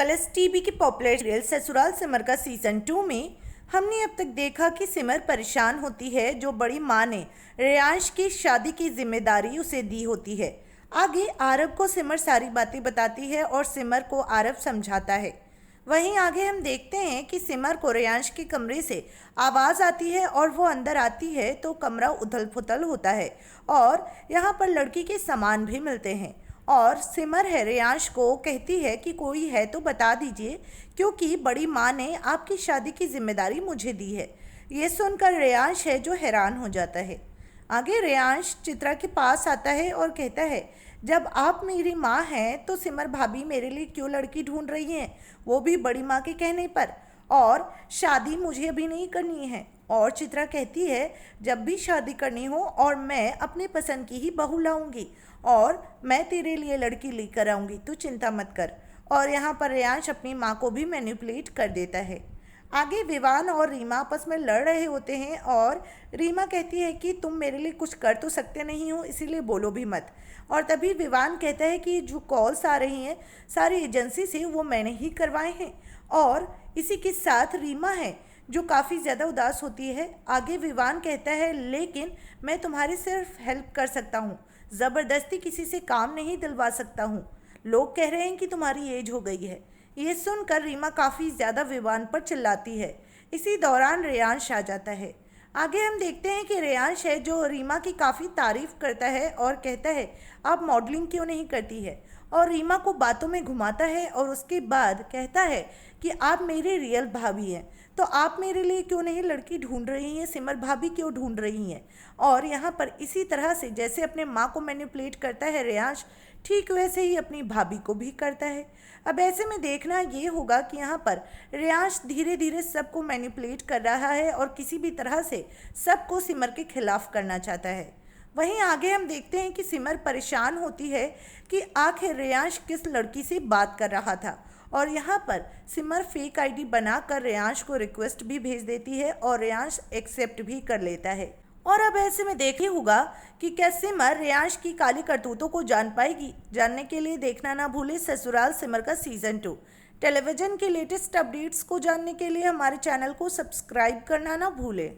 Colors TV की popular serial Sasural Simar का season 2 में हमने अब तक देखा कि सिमर परेशान होती है जो बड़ी माँ ने रेयांश की शादी की जिम्मेदारी उसे दी होती है। आगे आरव को सिमर सारी बातें बताती है और सिमर को आरव समझाता है। वहीं आगे हम देखते हैं कि सिमर को रेयांश के कमरे से आवाज़ आती है और वो अंदर आती है तो कमरा उथल पुथल होता है और यहाँ पर लड़की के सामान भी मिलते हैं। और सिमर है रेयांश को कहती है कि कोई है तो बता दीजिए क्योंकि बड़ी माँ ने आपकी शादी की जिम्मेदारी मुझे दी है। ये सुनकर रेयांश है जो हैरान हो जाता है। आगे रेयांश चित्रा के पास आता है और कहता है, जब आप मेरी माँ हैं तो सिमर भाभी मेरे लिए क्यों लड़की ढूंढ रही हैं, वो भी बड़ी माँ के कहने पर, और शादी मुझे अभी नहीं करनी है। और चित्रा कहती है, जब भी शादी करनी हो और मैं अपने पसंद की ही बहू लाऊंगी और मैं तेरे लिए लड़की लेकर आऊँगी, तू चिंता मत कर। और यहाँ पर रेयांश अपनी माँ को भी मैनिपुलेट कर देता है। आगे विवान और रीमा आपस में लड़ रहे होते हैं और रीमा कहती है कि तुम मेरे लिए कुछ कर तो सकते नहीं हो, इसीलिए बोलो भी मत। और तभी विवान कहता है कि जो कॉल्स आ रही हैं सारी एजेंसी से वो मैंने ही करवाए हैं। और इसी के साथ रीमा है जो काफ़ी ज़्यादा उदास होती है। आगे विवान कहता है, लेकिन मैं तुम्हारी सिर्फ हेल्प कर सकता हूँ, ज़बरदस्ती किसी से काम नहीं दिलवा सकता हूँ। लोग कह रहे हैं कि तुम्हारी एज हो गई है। ये सुनकर रीमा काफ़ी ज़्यादा विवान पर चिल्लाती है। इसी दौरान रेयांश आ जाता है। आगे हम देखते हैं कि रेयांश है जो रीमा की काफ़ी तारीफ़ करता है और कहता है, आप मॉडलिंग क्यों नहीं करती है, और रीमा को बातों में घुमाता है और उसके बाद कहता है कि आप मेरी रियल भाभी हैं, तो आप मेरे लिए क्यों नहीं लड़की ढूंढ रही हैं, सिमर भाभी क्यों ढूंढ रही हैं। और यहाँ पर इसी तरह से जैसे अपने माँ को मैनिपुलेट करता है रेयांश, ठीक वैसे ही अपनी भाभी को भी करता है। अब ऐसे में देखना ये होगा कि यहाँ पर रेयांश धीरे धीरे सबको मैनिपुलेट कर रहा है और किसी भी तरह से सबको सिमर के खिलाफ करना चाहता है। वहीं आगे हम देखते हैं कि सिमर परेशान होती है कि आखिर रेयांश किस लड़की से बात कर रहा था, और यहाँ पर सिमर फेक आईडी बनाकर रेयांश को रिक्वेस्ट भी भेज देती है और रेयांश एक्सेप्ट भी कर लेता है। और अब ऐसे में देखना होगा कि क्या सिमर रेयांश की काली करतूतों को जान पाएगी। जानने के लिए देखना ना भूले ससुराल सिमर का सीजन 2। टेलीविजन के लेटेस्ट अपडेट्स को जानने के लिए हमारे चैनल को सब्सक्राइब करना ना भूले।